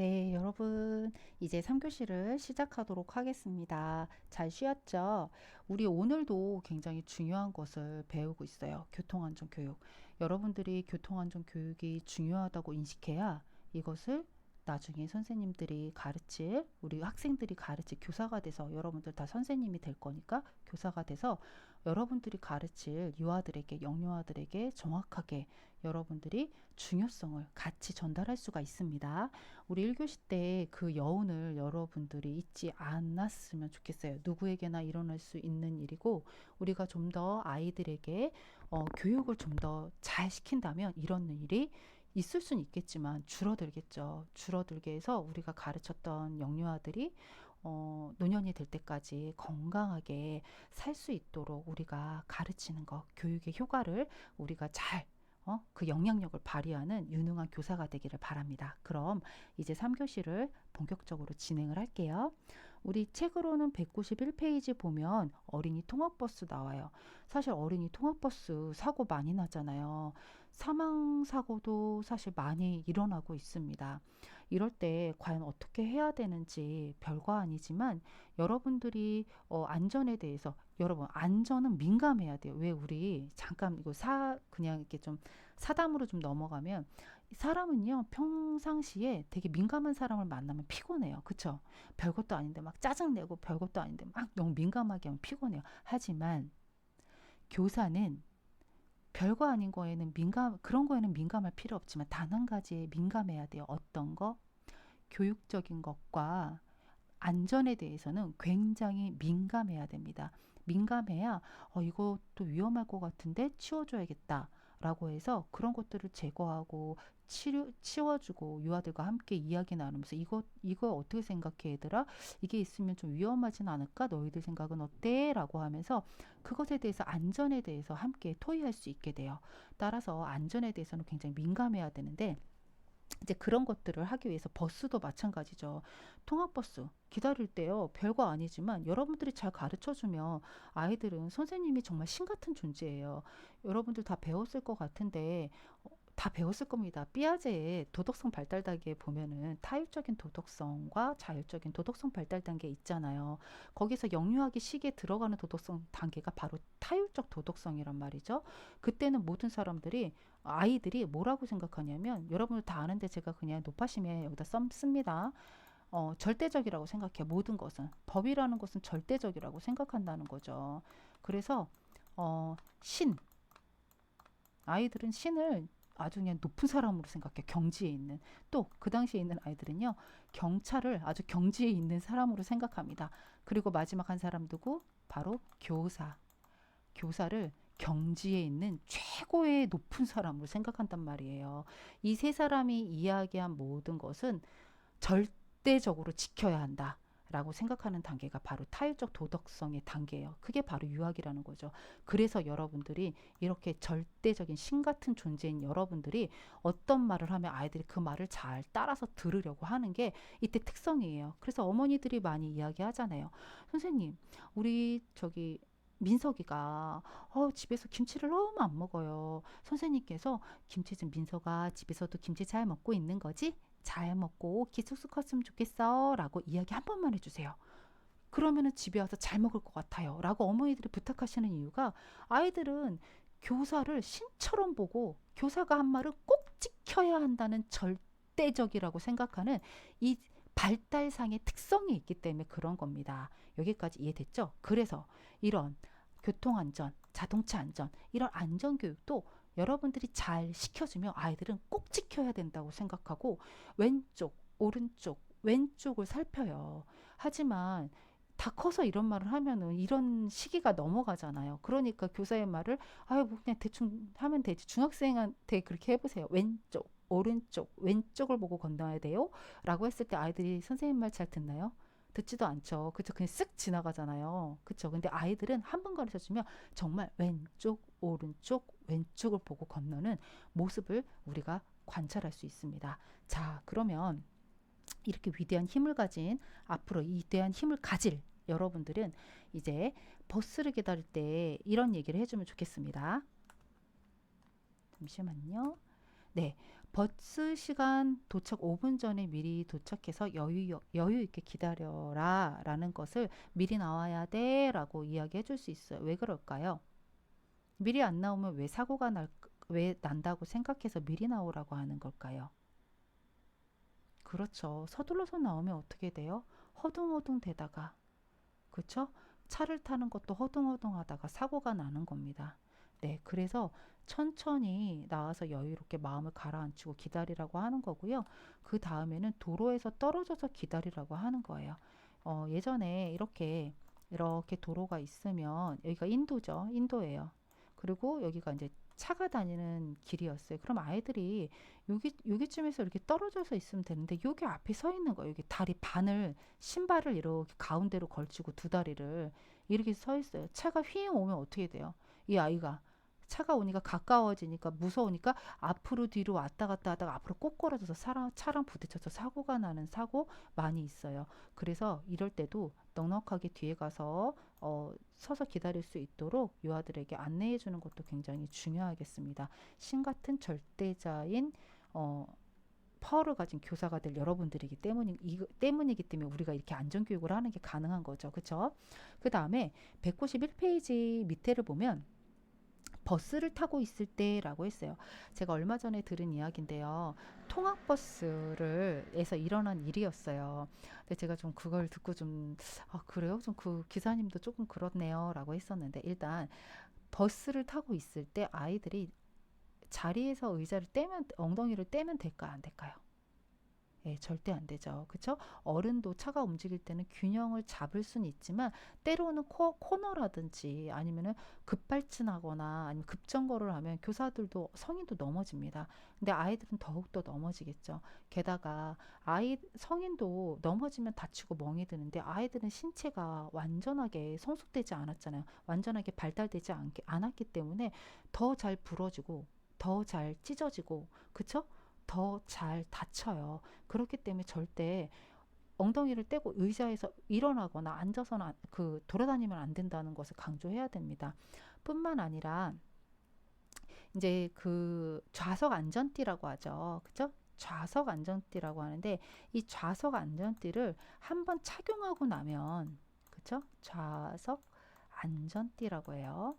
네, 여러분, 이제 3교시를 시작하도록 하겠습니다. 잘 쉬었죠? 우리 오늘도 굉장히 중요한 것을 배우고 있어요. 교통안전 교육. 여러분들이 교통안전 교육이 중요하다고 인식해야 이것을 나중에 선생님들이 가르칠, 우리 학생들이 가르칠 교사가 돼서 여러분들 다 선생님이 될 거니까 교사가 돼서 여러분들이 가르칠 유아들에게, 영유아들에게 정확하게 여러분들이 중요성을 같이 전달할 수가 있습니다. 우리 1교시 때 그 여운을 여러분들이 잊지 않았으면 좋겠어요. 누구에게나 일어날 수 있는 일이고 우리가 좀 더 아이들에게 교육을 좀 더 잘 시킨다면 이런 일이 있을 수는 있겠지만 줄어들겠죠. 줄어들게 해서 우리가 가르쳤던 영유아들이 노년이 될 때까지 건강하게 살 수 있도록 우리가 가르치는 것, 교육의 효과를 우리가 잘 그 영향력을 발휘하는 유능한 교사가 되기를 바랍니다. 그럼 이제 3교시를 본격적으로 진행을 할게요. 우리 책으로는 191페이지 보면 어린이 통학버스 나와요. 사실 어린이 통학버스 사고 많이 나잖아요. 사망사고도 사실 많이 일어나고 있습니다. 이럴 때 과연 어떻게 해야 되는지 별거 아니지만 여러분들이 안전에 대해서 여러분 안전은 민감해야 돼요. 왜 우리 잠깐 이거 그냥 이렇게 좀 사담으로 좀 넘어가면 사람은요 평상시에 되게 민감한 사람을 만나면 피곤해요. 그쵸? 별것도 아닌데 막 짜증내고 별것도 아닌데 막 너무 민감하게 하면 피곤해요. 하지만 교사는 별거 아닌 거에는 그런 거에는 민감할 필요 없지만 단 한 가지에 민감해야 돼요. 어떤 거? 교육적인 것과 안전에 대해서는 굉장히 민감해야 됩니다. 민감해야 이것도 위험할 것 같은데 치워줘야겠다 라고 해서 그런 것들을 제거하고 치워주고 유아들과 함께 이야기 나누면서 이거 어떻게 생각해 얘들아? 이게 있으면 좀 위험하진 않을까? 너희들 생각은 어때? 라고 하면서 그것에 대해서 안전에 대해서 함께 토의할 수 있게 돼요. 따라서 안전에 대해서는 굉장히 민감해야 되는데 이제 그런 것들을 하기 위해서 버스도 마찬가지죠. 통학버스 기다릴 때요. 별거 아니지만 여러분들이 잘 가르쳐주면 아이들은 선생님이 정말 신 같은 존재예요. 여러분들 다 배웠을 것 같은데 다 배웠을 겁니다. 삐아제의 도덕성 발달 단계에 보면은 타율적인 도덕성과 자율적인 도덕성 발달 단계 있잖아요. 거기서 영유아기 시기에 들어가는 도덕성 단계가 바로 타율적 도덕성이란 말이죠. 그때는 모든 사람들이 아이들이 뭐라고 생각하냐면 여러분들 다 아는데 제가 그냥 높아심에 여기다 씁니다. 절대적이라고 생각해요. 모든 것은 법이라는 것은 절대적이라고 생각한다는 거죠. 그래서 신 아이들은 신을 아주 그냥 높은 사람으로 생각해. 경지에 있는. 또 그 당시에 있는 아이들은요. 경찰을 아주 경지에 있는 사람으로 생각합니다. 그리고 마지막 한 사람 누구? 바로 교사. 교사를 경지에 있는 최고의 높은 사람으로 생각한단 말이에요. 이 세 사람이 이야기한 모든 것은 절대적으로 지켜야 한다. 라고 생각하는 단계가 바로 타율적 도덕성의 단계예요. 그게 바로 유학이라는 거죠. 그래서 여러분들이 이렇게 절대적인 신 같은 존재인 여러분들이 어떤 말을 하면 아이들이 그 말을 잘 따라서 들으려고 하는 게 이때 특성이에요. 그래서 어머니들이 많이 이야기하잖아요. 선생님, 우리 민석이가 집에서 김치를 너무 안 먹어요. 선생님께서 김치 좀 민석아 집에서도 김치 잘 먹고 있는 거지? 잘 먹고 키 쑥쑥 컸으면 좋겠어 라고 이야기 한 번만 해주세요. 그러면은 집에 와서 잘 먹을 것 같아요 라고 어머니들이 부탁하시는 이유가 아이들은 교사를 신처럼 보고 교사가 한 말을 꼭 지켜야 한다는 절대적이라고 생각하는 이 발달상의 특성이 있기 때문에 그런 겁니다. 여기까지 이해됐죠? 그래서 이런 교통안전, 자동차 안전, 이런 안전교육도 여러분들이 잘 시켜주면 아이들은 꼭 지켜야 된다고 생각하고 왼쪽, 오른쪽, 왼쪽을 살펴요. 하지만 다 커서 이런 말을 하면은 이런 시기가 넘어가잖아요. 그러니까 교사의 말을 아유 뭐 그냥 대충 하면 되지. 중학생한테 그렇게 해보세요. 왼쪽, 오른쪽, 왼쪽을 보고 건너야 돼요. 라고 했을 때 아이들이 선생님 말 잘 듣나요? 듣지도 않죠. 그쵸? 그냥 쓱 지나가잖아요. 그쵸? 근데 아이들은 한 번 가르쳐 주면 정말 왼쪽, 오른쪽, 왼쪽을 보고 건너는 모습을 우리가 관찰할 수 있습니다. 자, 그러면 이렇게 위대한 힘을 가진 앞으로 이 위대한 힘을 가질 여러분들은 이제 버스를 기다릴 때 이런 얘기를 해주면 좋겠습니다. 잠시만요. 네, 버스 시간 도착 5분 전에 미리 도착해서 여유 있게 기다려라 라는 것을 미리 나와야 돼 라고 이야기해 줄 수 있어요. 왜 그럴까요? 미리 안 나오면 왜 난다고 생각해서 미리 나오라고 하는 걸까요? 그렇죠. 서둘러서 나오면 어떻게 돼요? 허둥허둥 대다가, 그쵸? 차를 타는 것도 허둥허둥 하다가 사고가 나는 겁니다. 네, 그래서 천천히 나와서 여유롭게 마음을 가라앉히고 기다리라고 하는 거고요. 그 다음에는 도로에서 떨어져서 기다리라고 하는 거예요. 예전에 이렇게 도로가 있으면 여기가 인도죠. 인도예요. 그리고 여기가 이제 차가 다니는 길이었어요. 그럼 아이들이 여기쯤에서 이렇게 떨어져서 있으면 되는데 여기 앞에 서 있는 거예요. 여기 다리 반을 신발을 이렇게 가운데로 걸치고 두 다리를 이렇게 서 있어요. 차가 휘잉 오면 어떻게 돼요? 이 아이가 차가 오니까 가까워지니까 무서우니까 앞으로 뒤로 왔다 갔다 하다가 앞으로 꼬꾸라져서 차랑 부딪혀서 사고가 나는 사고 많이 있어요. 그래서 이럴 때도 넉넉하게 뒤에 가서 서서 기다릴 수 있도록 유아들에게 안내해 주는 것도 굉장히 중요하겠습니다. 신 같은 절대자인 파워를 가진 교사가 될 여러분들이기 때문이기 때문에 우리가 이렇게 안전교육을 하는 게 가능한 거죠. 그쵸? 그 다음에 191페이지 밑에를 보면 버스를 타고 있을 때라고 했어요. 제가 얼마 전에 들은 이야기인데요. 통학버스에서 일어난 일이었어요. 근데 제가 좀 그걸 듣고 좀, 아, 그래요? 좀 그 기사님도 조금 그렇네요. 라고 했었는데, 일단 버스를 타고 있을 때 아이들이 자리에서 엉덩이를 떼면 될까요? 안 될까요? 예, 절대 안 되죠. 그쵸? 어른도 차가 움직일 때는 균형을 잡을 수는 있지만 때로는 코너라든지 아니면은 급발진하거나 아니면 급정거를 하면 교사들도 성인도 넘어집니다. 근데 아이들은 더욱더 넘어지겠죠. 게다가 성인도 넘어지면 다치고 멍이 드는데 아이들은 신체가 완전하게 성숙되지 않았잖아요. 완전하게 발달되지 않았기 때문에 더 잘 부러지고 더 잘 찢어지고 그쵸? 더 잘 다쳐요. 그렇기 때문에 절대 엉덩이를 떼고 의자에서 일어나거나 앉아서는 돌아다니면 안 된다는 것을 강조해야 됩니다. 뿐만 아니라 이제 그 좌석 안전띠라고 하죠. 그죠? 좌석 안전띠라고 하는데 이 좌석 안전띠를 한번 착용하고 나면 그쵸? 좌석 안전띠라고 해요.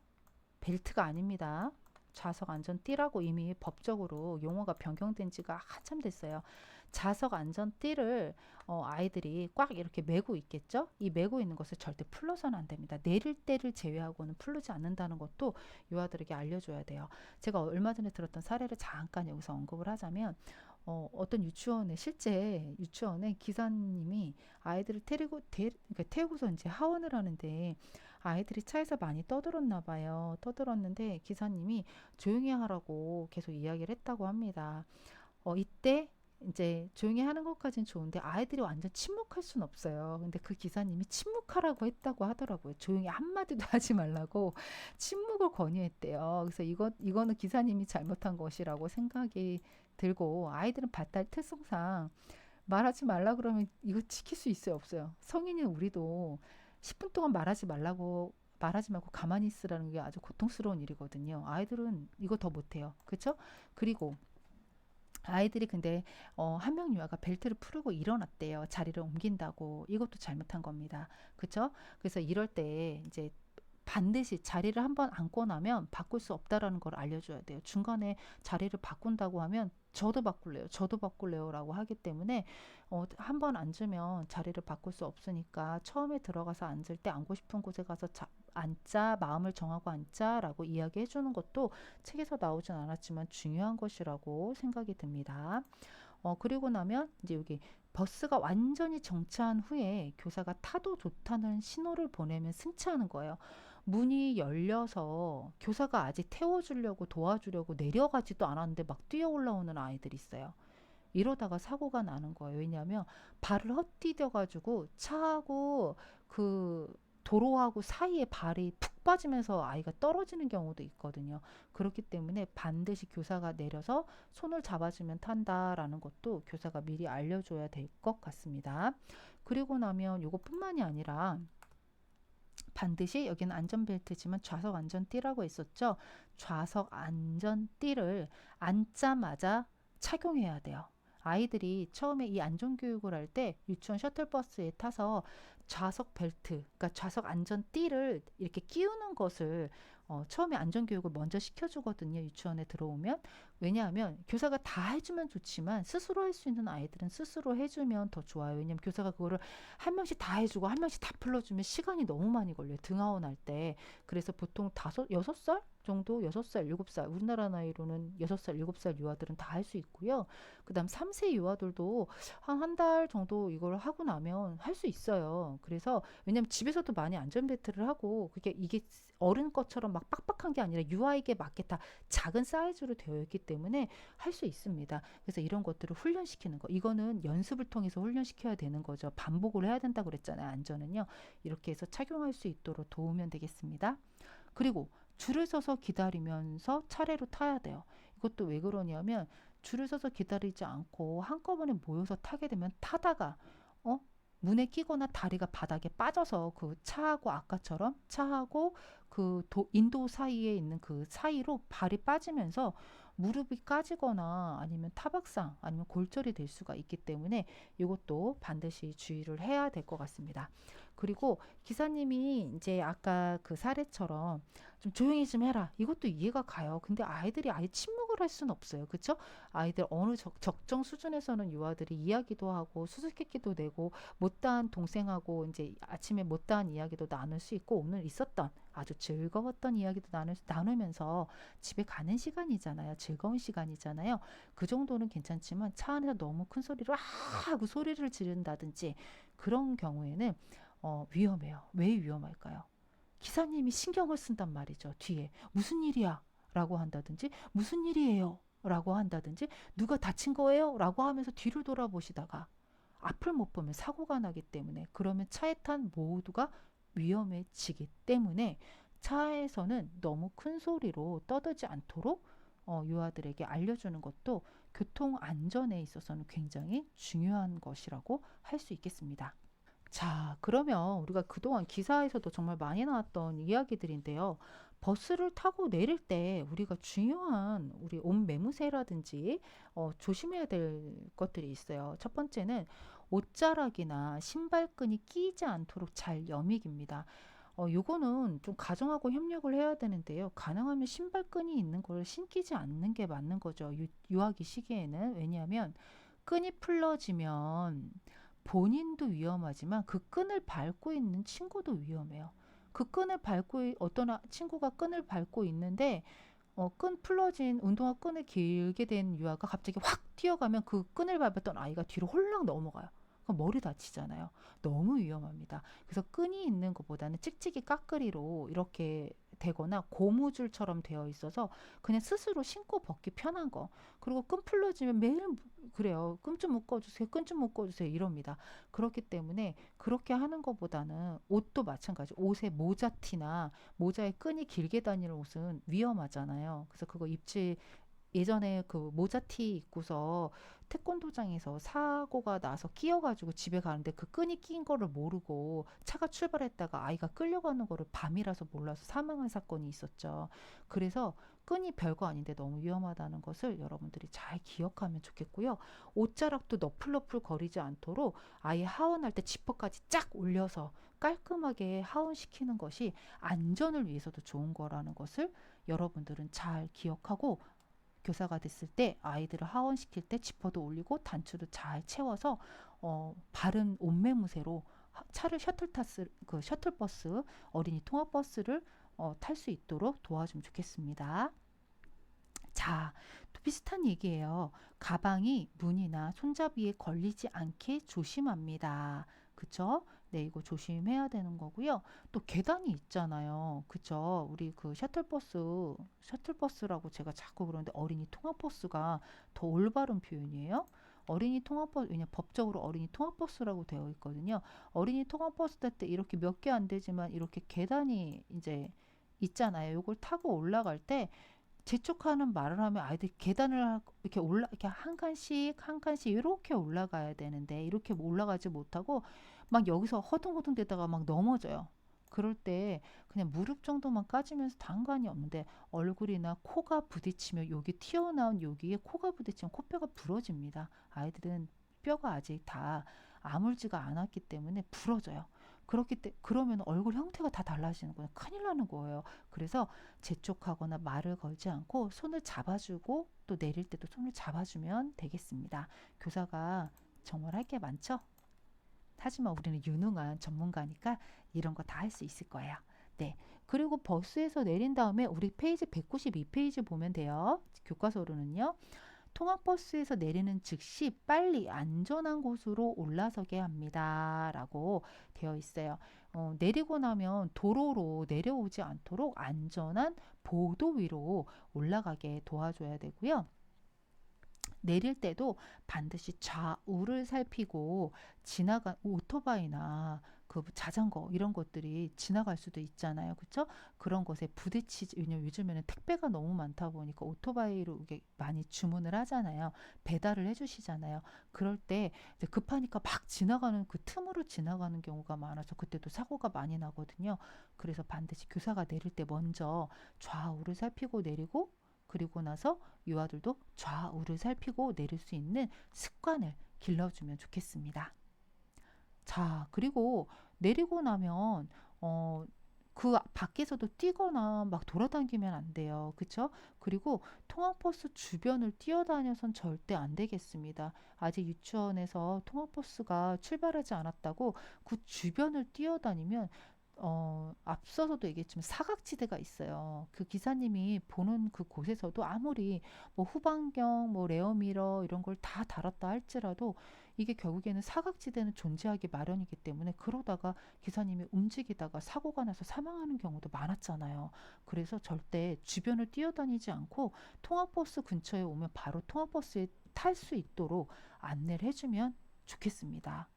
벨트가 아닙니다. 좌석 안전띠라고 이미 법적으로 용어가 변경된 지가 한참 됐어요. 좌석 안전띠를 아이들이 꽉 이렇게 메고 있겠죠? 이 메고 있는 것을 절대 풀러서는 안 됩니다. 내릴 때를 제외하고는 풀르지 않는다는 것도 유아들에게 알려줘야 돼요. 제가 얼마 전에 들었던 사례를 잠깐 여기서 언급을 하자면 어떤 실제 유치원에 기사님이 아이들을 그러니까 태우고서 이제 하원을 하는데 아이들이 차에서 많이 떠들었나 봐요. 떠들었는데 기사님이 조용히 하라고 계속 이야기를 했다고 합니다. 이때 이제 조용히 하는 것까지는 좋은데 아이들이 완전 침묵할 순 없어요. 근데 그 기사님이 침묵하라고 했다고 하더라고요. 조용히 한마디도 하지 말라고 침묵을 권유했대요. 그래서 이거는 기사님이 잘못한 것이라고 생각이 들고 아이들은 발달 특성상 말하지 말라 그러면 이거 지킬 수 있어요, 없어요? 성인인 우리도 10분 동안 말하지 말고 가만히 있으라는 게 아주 고통스러운 일이거든요. 아이들은 이거 더 못해요. 그렇죠? 그리고 아이들이 근데 한 명 유아가 벨트를 풀고 일어났대요. 자리를 옮긴다고. 이것도 잘못한 겁니다. 그렇죠? 그래서 이럴 때 이제 반드시 자리를 한번 앉고 나면 바꿀 수 없다라는 걸 알려줘야 돼요. 중간에 자리를 바꾼다고 하면 저도 바꿀래요 라고 하기 때문에 한번 앉으면 자리를 바꿀 수 없으니까 처음에 들어가서 앉을 때 앉고 싶은 곳에 가서 앉자, 마음을 정하고 앉자 라고 이야기해 주는 것도 책에서 나오진 않았지만 중요한 것이라고 생각이 듭니다. 그리고 나면 이제 여기 버스가 완전히 정차한 후에 교사가 타도 좋다는 신호를 보내면 승차하는 거예요. 문이 열려서 교사가 아직 태워주려고 도와주려고 내려가지도 않았는데 막 뛰어 올라오는 아이들이 있어요. 이러다가 사고가 나는 거예요. 왜냐하면 발을 헛디뎌가지고 차하고 그 도로하고 사이에 발이 푹 빠지면서 아이가 떨어지는 경우도 있거든요. 그렇기 때문에 반드시 교사가 내려서 손을 잡아주면 탄다라는 것도 교사가 미리 알려줘야 될 것 같습니다. 그리고 나면 이것뿐만이 아니라 반드시 여기는 안전벨트지만 좌석 안전띠라고 했었죠. 좌석 안전띠를 앉자마자 착용해야 돼요. 아이들이 처음에 이 안전교육을 할 때 유치원 셔틀버스에 타서 좌석 벨트, 그러니까 좌석 안전띠를 이렇게 끼우는 것을 처음에 안전교육을 먼저 시켜주거든요. 유치원에 들어오면. 왜냐하면 교사가 다 해주면 좋지만 스스로 할 수 있는 아이들은 스스로 해주면 더 좋아요. 왜냐하면 교사가 그거를 한 명씩 다 해주고 한 명씩 다 풀러주면 시간이 너무 많이 걸려요. 등하원 할 때. 그래서 보통 여섯 살 정도, 여섯 살, 일곱 살, 우리나라 나이로는 여섯 살, 일곱 살 유아들은 다 할 수 있고요. 그 다음 3세 유아들도 한 달 정도 이걸 하고 나면 할 수 있어요. 그래서 왜냐면 집에서도 많이 안전벨트를 하고 이게 어른 것처럼 막 빡빡한 게 아니라 유아에게 맞게 다 작은 사이즈로 되어 있기 때문에 할 수 있습니다. 그래서 이런 것들을 훈련시키는 거. 이거는 연습을 통해서 훈련시켜야 되는 거죠. 반복을 해야 된다고 그랬잖아요. 안전은요. 이렇게 해서 착용할 수 있도록 도우면 되겠습니다. 그리고 줄을 서서 기다리면서 차례로 타야 돼요. 이것도 왜 그러냐면 줄을 서서 기다리지 않고 한꺼번에 모여서 타게 되면 타다가 어? 문에 끼거나 다리가 바닥에 빠져서 그 차하고 아까처럼 차하고 그 인도 사이에 있는 그 사이로 발이 빠지면서 무릎이 까지거나 아니면 타박상 아니면 골절이 될 수가 있기 때문에 이것도 반드시 주의를 해야 될 것 같습니다. 그리고 기사님이 이제 아까 그 사례처럼 좀 조용히 좀 해라. 이것도 이해가 가요. 근데 아이들이 아예 침묵을 할 수는 없어요. 그쵸? 아이들 어느 적정 수준에서는 유아들이 이야기도 하고 수수께끼도 내고 못다한 동생하고 이제 아침에 못다한 이야기도 나눌 수 있고 오늘 있었던 아주 즐거웠던 이야기도 나누면서 집에 가는 시간이잖아요. 즐거운 시간이잖아요. 그 정도는 괜찮지만 차 안에서 너무 큰 소리로 아 하고 소리를 지른다든지 그런 경우에는 위험해요. 왜 위험할까요? 기사님이 신경을 쓴단 말이죠. 뒤에 무슨 일이야? 라고 한다든지 무슨 일이에요? 라고 한다든지 누가 다친 거예요? 라고 하면서 뒤를 돌아보시다가 앞을 못 보면 사고가 나기 때문에 그러면 차에 탄 모두가 위험해지기 때문에 차에서는 너무 큰 소리로 떠들지 않도록 유아들에게 알려주는 것도 교통 안전에 있어서는 굉장히 중요한 것이라고 할 수 있겠습니다. 자, 그러면 우리가 그동안 기사에서도 정말 많이 나왔던 이야기들인데요. 버스를 타고 내릴 때 우리가 중요한 우리 옷 매무새라든지 조심해야 될 것들이 있어요. 첫 번째는 옷자락이나 신발끈이 끼지 않도록 잘 여미깁니다. 요거는 좀 가정하고 협력을 해야 되는데요. 가능하면 신발끈이 있는 걸 신기지 않는 게 맞는 거죠. 유아기 시기에는. 왜냐하면 끈이 풀러지면 본인도 위험하지만 그 끈을 밟고 있는 친구도 위험해요. 그 끈을 어떤 친구가 끈을 밟고 있는데 끈 풀러진 운동화 끈을 길게 된 유아가 갑자기 확 뛰어가면 그 끈을 밟았던 아이가 뒤로 홀랑 넘어가요. 그럼 머리 다치잖아요. 너무 위험합니다. 그래서 끈이 있는 것보다는 찍찍이 까끄리로 이렇게 되거나 고무줄처럼 되어 있어서 그냥 스스로 신고 벗기 편한 거. 그리고 끈 풀러지면 매일 그래요. 끈 좀 묶어주세요. 끈 좀 묶어주세요. 이럽니다. 그렇기 때문에 그렇게 하는 것보다는 옷도 마찬가지. 옷에 모자티나 모자에 끈이 길게 다니는 옷은 위험하잖아요. 그래서 그거 입지 예전에 그 모자티 입고서 태권도장에서 사고가 나서 끼어가지고 집에 가는데 그 끈이 낀 거를 모르고 차가 출발했다가 아이가 끌려가는 거를 밤이라서 몰라서 사망한 사건이 있었죠. 그래서 끈이 별거 아닌데 너무 위험하다는 것을 여러분들이 잘 기억하면 좋겠고요. 옷자락도 너풀너풀 거리지 않도록 아예 하원할 때 지퍼까지 쫙 올려서 깔끔하게 하원시키는 것이 안전을 위해서도 좋은 거라는 것을 여러분들은 잘 기억하고 교사가 됐을 때 아이들을 하원시킬 때 지퍼도 올리고 단추도 잘 채워서 바른 옷매무새로 차를 셔틀버스 어린이 통학버스를 탈 수 있도록 도와주면 좋겠습니다. 자, 또 비슷한 얘기예요. 가방이 문이나 손잡이에 걸리지 않게 조심합니다. 그쵸? 네, 이거 조심해야 되는 거고요. 또 계단이 있잖아요. 그쵸? 우리 그 셔틀버스라고 제가 자꾸 그러는데 어린이 통학버스가 더 올바른 표현이에요. 어린이 통학버스, 왜냐 법적으로 어린이 통학버스라고 되어 있거든요. 어린이 통학버스 탈 때 이렇게 몇 개 안 되지만 이렇게 계단이 이제 있잖아요. 이걸 타고 올라갈 때 재촉하는 말을 하면 아이들이 계단을 이렇게 한 칸씩 한 칸씩 이렇게 올라가야 되는데 이렇게 올라가지 못하고 막 여기서 허둥허둥 대다가 막 넘어져요. 그럴 때 그냥 무릎 정도만 까지면서 상관이 없는데 얼굴이나 코가 부딪히면 여기 튀어나온 여기에 코가 부딪히면 코뼈가 부러집니다. 아이들은 뼈가 아직 다 아물지가 않았기 때문에 부러져요. 그러면 얼굴 형태가 다 달라지는 거예요. 큰일 나는 거예요. 그래서 재촉하거나 말을 걸지 않고 손을 잡아주고 또 내릴 때도 손을 잡아주면 되겠습니다. 교사가 정말 할 게 많죠? 하지만 우리는 유능한 전문가니까 이런 거 다 할 수 있을 거예요. 네. 그리고 버스에서 내린 다음에 우리 페이지 192페이지 보면 돼요. 교과서로는요. 통학버스에서 내리는 즉시 빨리 안전한 곳으로 올라서게 합니다. 라고 되어 있어요. 내리고 나면 도로로 내려오지 않도록 안전한 보도 위로 올라가게 도와줘야 되고요. 내릴 때도 반드시 좌우를 살피고 지나간 오토바이나 그 자전거 이런 것들이 지나갈 수도 있잖아요. 그렇죠? 그런 것에 부딪히지 왜냐면 요즘에는 택배가 너무 많다 보니까 오토바이로 이게 많이 주문을 하잖아요. 배달을 해주시잖아요. 그럴 때 이제 급하니까 막 지나가는 그 틈으로 지나가는 경우가 많아서 그때도 사고가 많이 나거든요. 그래서 반드시 교사가 내릴 때 먼저 좌우를 살피고 내리고 그리고 나서 유아들도 좌우를 살피고 내릴 수 있는 습관을 길러주면 좋겠습니다. 자, 그리고 내리고 나면 그 밖에서도 뛰거나 막 돌아다니면 안 돼요. 그쵸? 그리고 통학버스 주변을 뛰어다녀선 절대 안 되겠습니다. 아직 유치원에서 통학버스가 출발하지 않았다고 그 주변을 뛰어다니면 앞서서도 얘기했지만 사각지대가 있어요. 그 기사님이 보는 그 곳에서도 아무리 뭐 후방경, 뭐 레어미러 이런 걸 다 달았다 할지라도 이게 결국에는 사각지대는 존재하기 마련이기 때문에 그러다가 기사님이 움직이다가 사고가 나서 사망하는 경우도 많았잖아요. 그래서 절대 주변을 뛰어다니지 않고 통학버스 근처에 오면 바로 통학버스에 탈 수 있도록 안내를 해주면 좋겠습니다.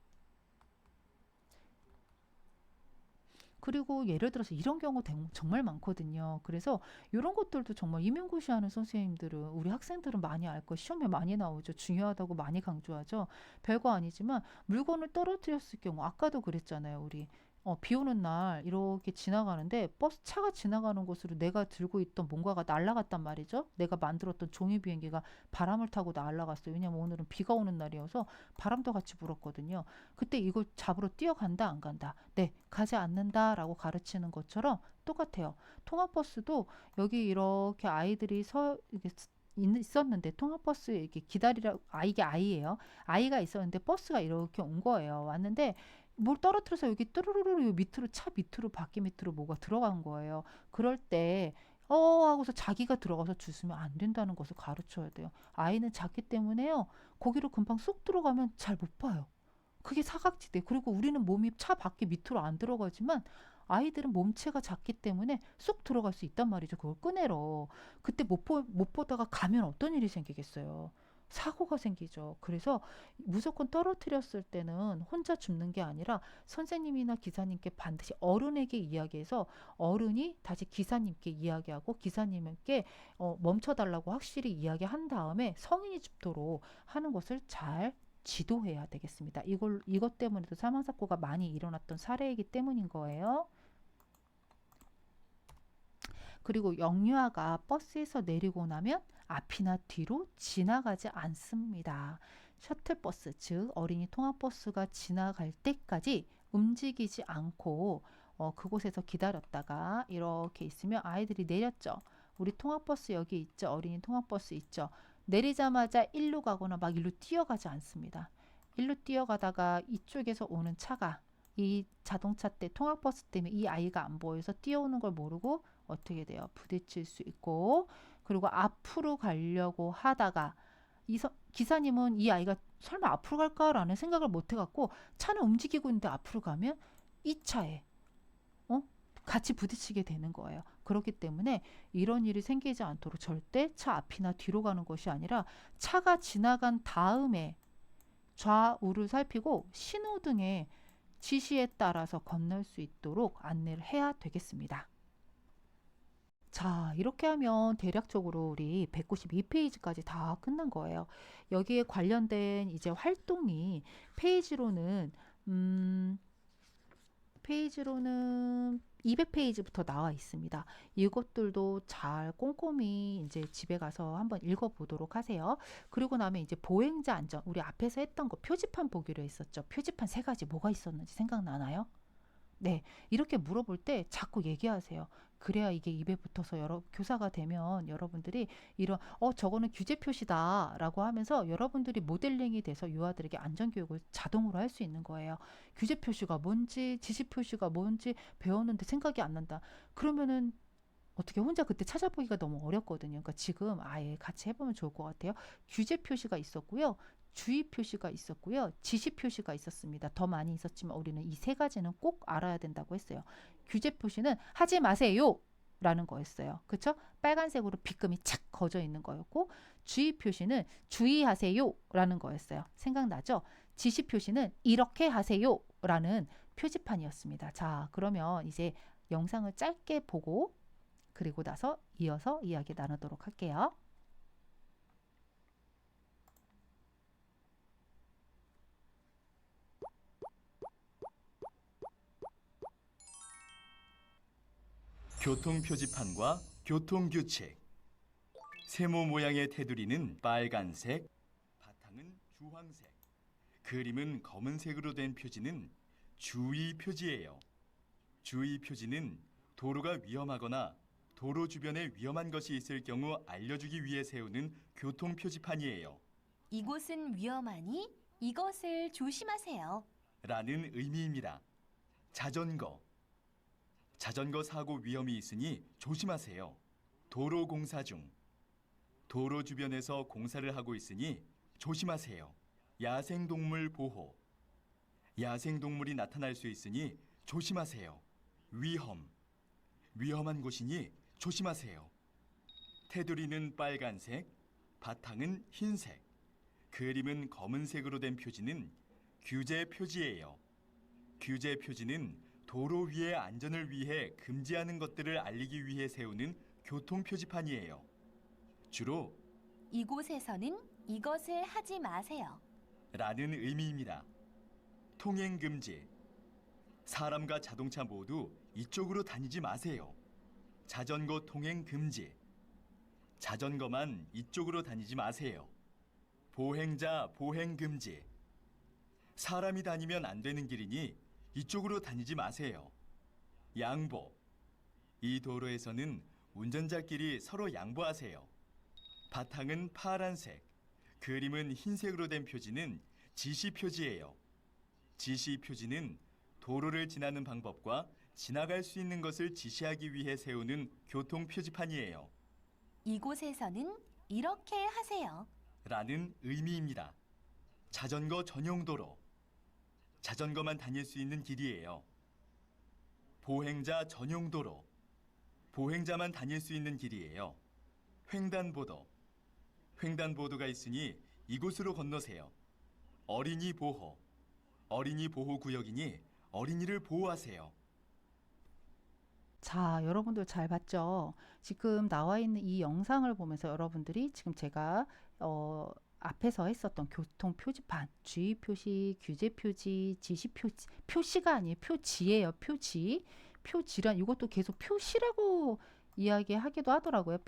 그리고 예를 들어서 이런 경우 정말 많거든요. 그래서 이런 것들도 정말 임용고시하는 선생님들은 우리 학생들은 많이 알 거 시험에 많이 나오죠. 중요하다고 많이 강조하죠. 별거 아니지만 물건을 떨어뜨렸을 경우 아까도 그랬잖아요. 우리 비 오는 날 이렇게 지나가는데 버스 차가 지나가는 곳으로 내가 들고 있던 뭔가가 날아갔단 말이죠. 내가 만들었던 종이 비행기가 바람을 타고 날아갔어요. 왜냐면 오늘은 비가 오는 날이어서 바람도 같이 불었거든요. 그때 이걸 잡으러 뛰어간다 안 간다. 네, 가지 않는다라고 가르치는 것처럼 똑같아요. 통학버스도 여기 이렇게 아이들이 이렇게 있었는데 통학버스에 이렇게 기다리라 이게 아이예요. 아이가 있었는데 버스가 이렇게 온 거예요. 왔는데 뭘 떨어뜨려서 여기 뚜루루루 밑으로 차 밑으로 바퀴 밑으로 뭐가 들어간 거예요. 그럴 때 하고서 자기가 들어가서 주스면 안 된다는 것을 가르쳐야 돼요. 아이는 작기 때문에요. 거기로 금방 쏙 들어가면 잘 못 봐요. 그게 사각지대. 그리고 우리는 몸이 차 밖에 밑으로 안 들어가지만 아이들은 몸체가 작기 때문에 쏙 들어갈 수 있단 말이죠. 그걸 끄내러. 그때 못 보다가 가면 어떤 일이 생기겠어요. 사고가 생기죠. 그래서 무조건 떨어뜨렸을 때는 혼자 줍는 게 아니라 선생님이나 기사님께 반드시 어른에게 이야기해서 어른이 다시 기사님께 이야기하고 기사님께 멈춰달라고 확실히 이야기한 다음에 성인이 줍도록 하는 것을 잘 지도해야 되겠습니다. 이것 때문에도 사망사고가 많이 일어났던 사례이기 때문인 거예요. 그리고 영유아가 버스에서 내리고 나면 앞이나 뒤로 지나가지 않습니다. 셔틀버스, 즉 어린이 통학버스가 지나갈 때까지 움직이지 않고 그곳에서 기다렸다가 이렇게 있으면 아이들이 내렸죠. 우리 통학버스 여기 있죠. 어린이 통학버스 있죠. 내리자마자 일로 가거나 막 일로 뛰어가지 않습니다. 일로 뛰어가다가 이쪽에서 오는 차가 이 자동차 때 통학버스 때문에 이 아이가 안 보여서 뛰어오는 걸 모르고 어떻게 돼요? 부딪힐 수 있고 그리고 앞으로 가려고 하다가 기사님은 이 아이가 설마 앞으로 갈까라는 생각을 못 해갖고 차는 움직이고 있는데 앞으로 가면 이 차에 같이 부딪히게 되는 거예요. 그렇기 때문에 이런 일이 생기지 않도록 절대 차 앞이나 뒤로 가는 것이 아니라 차가 지나간 다음에 좌우를 살피고 신호등의 지시에 따라서 건널 수 있도록 안내를 해야 되겠습니다. 자, 이렇게 하면 대략적으로 우리 192페이지까지 다 끝난 거예요. 여기에 관련된 이제 활동이 페이지로는 페이지로는 200페이지부터 나와 있습니다. 이것들도 잘 꼼꼼히 이제 집에 가서 한번 읽어보도록 하세요. 그리고 나면 이제 보행자 안전, 우리 앞에서 했던 거 표지판 보기로 했었죠. 표지판 3가지 뭐가 있었는지 생각나나요? 네, 이렇게 물어볼 때 자꾸 얘기하세요. 그래야 이게 입에 붙어서 교사가 되면 여러분들이 이런 저거는 규제 표시다라고 하면서 여러분들이 모델링이 돼서 유아들에게 안전교육을 자동으로 할 수 있는 거예요. 규제 표시가 뭔지 지시 표시가 뭔지 배웠는데 생각이 안 난다. 그러면은 어떻게 혼자 그때 찾아보기가 너무 어렵거든요. 그러니까 지금 아예 같이 해보면 좋을 것 같아요. 규제 표시가 있었고요. 주의 표시가 있었고요. 지시 표시가 있었습니다. 더 많이 있었지만 우리는 이 3가지는 꼭 알아야 된다고 했어요. 규제 표시는 하지 마세요 라는 거였어요. 그쵸? 빨간색으로 빗금이 착 거져 있는 거였고, 주의 표시는 주의하세요 라는 거였어요. 생각나죠? 지시 표시는 이렇게 하세요 라는 표지판이었습니다. 자, 그러면 이제 영상을 짧게 보고 그리고 나서 이어서 이야기 나누도록 할게요. 교통표지판과 교통규칙. 세모 모양의 테두리는 빨간색, 바탕은 주황색, 그림은 검은색으로 된 표지는 주의 표지예요. 주의 표지는 도로가 위험하거나 도로 주변에 위험한 것이 있을 경우 알려주기 위해 세우는 교통표지판이에요. 이곳은 위험하니 이것을 조심하세요. 라는 의미입니다. 자전거. 자전거 사고 위험이 있으니 조심하세요. 도로 공사 중. 도로 주변에서 공사를 하고 있으니 조심하세요. 야생동물 보호. 야생동물이 나타날 수 있으니 조심하세요. 위험. 위험한 곳이니 조심하세요. 테두리는 빨간색, 바탕은 흰색, 그림은 검은색으로 된 표지는 규제 표지예요. 규제 표지는 도로 위의 안전을 위해 금지하는 것들을 알리기 위해 세우는 교통표지판이에요. 주로 이곳에서는 이것을 하지 마세요. 라는 의미입니다. 통행금지. 사람과 자동차 모두 이쪽으로 다니지 마세요. 자전거 통행금지. 자전거만 이쪽으로 다니지 마세요. 보행자 보행금지. 사람이 다니면 안 되는 길이니 이쪽으로 다니지 마세요. 양보. 이 도로에서는 운전자끼리 서로 양보하세요. 바탕은 파란색, 그림은 흰색으로 된 표지는 지시 표지예요. 지시 표지는 도로를 지나는 방법과 지나갈 수 있는 것을 지시하기 위해 세우는 교통 표지판이에요. 이곳에서는 이렇게 하세요. 라는 의미입니다. 자전거 전용 도로. 자전거만 다닐 수 있는 길이에요. 보행자 전용 도로. 보행자만 다닐 수 있는 길이에요. 횡단보도. 횡단보도가 있으니 이곳으로 건너세요. 어린이 보호. 어린이 보호 구역이니 어린이를 보호하세요. 자, 여러분들 잘 봤죠? 지금 나와 있는 이 영상을 보면서 여러분들이 지금 제가 앞에서 했었던 교통 표지판, 주의 표시, 규제 표지, 지시 표지, 표시가 아니에요. 표지예요. 표지. 표지란 이것도 계속 표시라고 이야기하기도 하더라고요.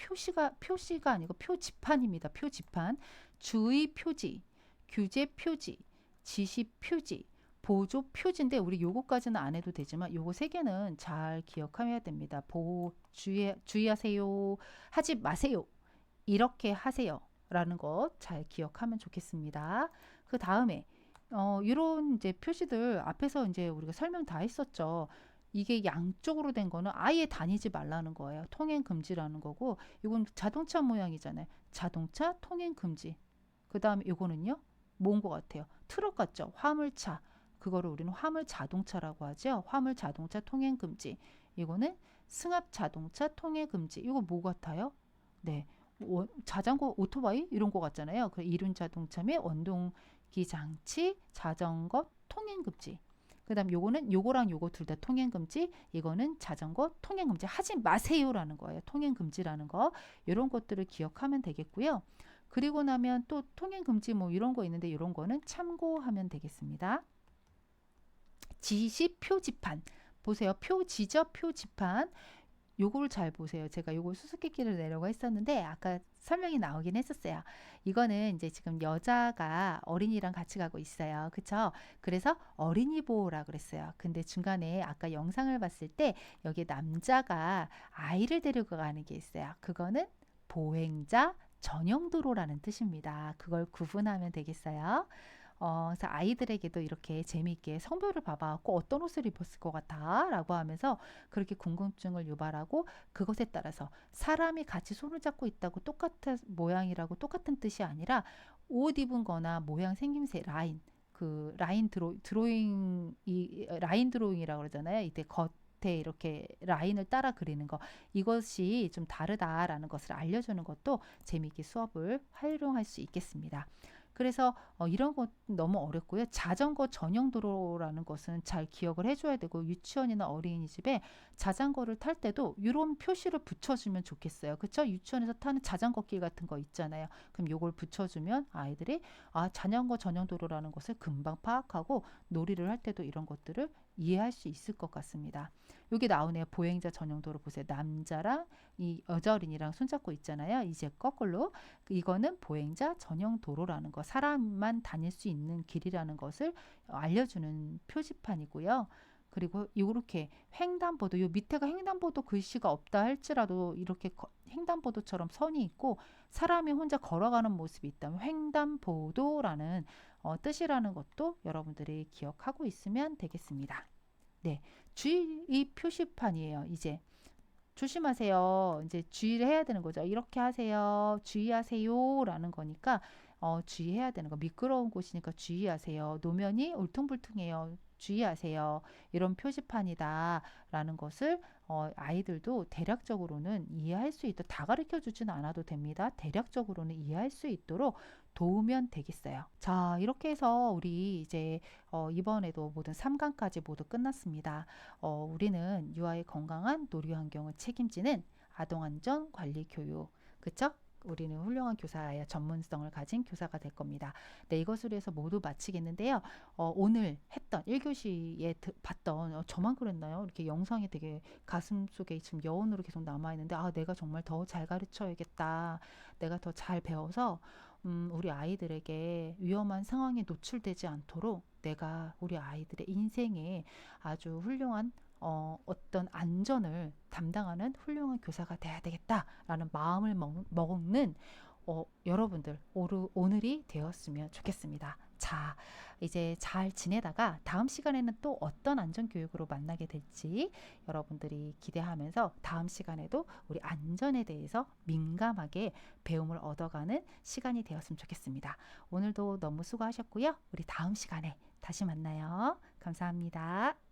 표시가 아니고 표지판입니다. 표지판. 주의 표지, 규제 표지, 지시 표지, 보조 표지인데 우리 요거까지는 안 해도 되지만 요거 3개는 잘 기억해야 됩니다. 주의하세요. 하지 마세요. 이렇게 하세요. 라는 것 잘 기억하면 좋겠습니다. 그 다음에 이런 이제 표시들 앞에서 이제 우리가 설명 다 했었죠. 이게 양쪽으로 된 거는 아예 다니지 말라는 거예요. 통행 금지라는 거고, 이건 자동차 모양이잖아요. 자동차 통행 금지. 그 다음에 이거는요, 뭔 것 같아요? 트럭 같죠? 화물차. 그거를 우리는 화물 자동차라고 하죠. 화물 자동차 통행 금지. 이거는 승합 자동차 통행 금지. 이거 뭐 같아요? 네. 자전거, 오토바이 이런 거 같잖아요. 그 이륜 자동차 및 원동기 장치, 자전거 통행 금지. 그다음 요거는 요거랑 요거 둘 다 통행 금지. 이거는 자전거 통행 금지 하지 마세요라는 거예요. 통행 금지라는 거. 이런 것들을 기억하면 되겠고요. 그리고 나면 또 통행 금지 뭐 이런 거 있는데 이런 거는 참고하면 되겠습니다. 지시 표지판. 보세요. 표지죠? 표지판. 요거를 잘 보세요. 제가 요걸 수수께끼를 내려고 했었는데 아까 설명이 나오긴 했었어요. 이거는 이제 지금 여자가 어린이랑 같이 가고 있어요. 그쵸? 그래서 어린이 보호라 그랬어요. 근데 중간에 아까 영상을 봤을 때 여기 남자가 아이를 데리고 가는 게 있어요. 그거는 보행자 전용 도로라는 뜻입니다. 그걸 구분하면 되겠어요. 그래서 아이들에게도 이렇게 재미있게 성별을 봐봐갖고 어떤 옷을 입었을 것 같아? 라고 하면서 그렇게 궁금증을 유발하고 그것에 따라서 사람이 같이 손을 잡고 있다고 똑같은 모양이라고 똑같은 뜻이 아니라 옷 입은 거나 모양 생김새 라인 그 라인 드로잉 이 라인 드로잉이라고 그러잖아요. 이때 겉에 이렇게 라인을 따라 그리는 거 이것이 좀 다르다라는 것을 알려주는 것도 재미있게 수업을 활용할 수 있겠습니다. 그래서 이런 것 너무 어렵고요. 자전거 전용 도로라는 것은 잘 기억을 해줘야 되고 유치원이나 어린이집에 자전거를 탈 때도 이런 표시를 붙여주면 좋겠어요. 그쵸? 유치원에서 타는 자전거 길 같은 거 있잖아요. 그럼 요걸 붙여주면 아이들이 자전거 전용 도로라는 것을 금방 파악하고 놀이를 할 때도 이런 것들을 이해할 수 있을 것 같습니다. 여기 나오네요. 보행자 전용 도로 보세요. 남자랑 이 여자 어린이랑 손잡고 있잖아요. 이제 거꾸로 이거는 보행자 전용 도로라는 거, 사람만 다닐 수 있는 길이라는 것을 알려주는 표지판이고요. 그리고 이렇게 횡단보도, 요 밑에가 횡단보도 글씨가 없다 할지라도 이렇게 횡단보도처럼 선이 있고 사람이 혼자 걸어가는 모습이 있다면 횡단보도라는 뜻이라는 것도 여러분들이 기억하고 있으면 되겠습니다. 네, 주의 표시판이에요. 이제 조심하세요. 이제 주의를 해야 되는 거죠. 이렇게 하세요. 주의하세요. 라는 거니까 주의해야 되는 거. 미끄러운 곳이니까 주의하세요. 노면이 울퉁불퉁해요. 주의하세요. 이런 표지판이다. 라는 것을 아이들도 대략적으로는 이해할 수 있도록 다 가르쳐 주지는 않아도 됩니다. 대략적으로는 이해할 수 있도록 도우면 되겠어요. 자, 이렇게 해서 우리 이제 이번에도 모든 3강까지 모두 끝났습니다. 우리는 유아의 건강한 놀이 환경을 책임지는 아동안전 관리 교육. 그쵸? 우리는 훌륭한 교사야 전문성을 가진 교사가 될 겁니다. 네, 이것으로 해서 모두 마치겠는데요. 오늘 했던 1교시에 봤던 저만 그랬나요? 이렇게 영상이 되게 가슴 속에 지금 여운으로 계속 남아있는데 내가 정말 더 잘 가르쳐야겠다. 내가 더 잘 배워서 우리 아이들에게 위험한 상황에 노출되지 않도록 내가 우리 아이들의 인생에 아주 훌륭한 어떤 안전을 담당하는 훌륭한 교사가 돼야 되겠다라는 마음을 먹는 여러분들 오늘이 되었으면 좋겠습니다. 자, 이제 잘 지내다가 다음 시간에는 또 어떤 안전교육으로 만나게 될지 여러분들이 기대하면서 다음 시간에도 우리 안전에 대해서 민감하게 배움을 얻어가는 시간이 되었으면 좋겠습니다. 오늘도 너무 수고하셨고요. 우리 다음 시간에 다시 만나요. 감사합니다.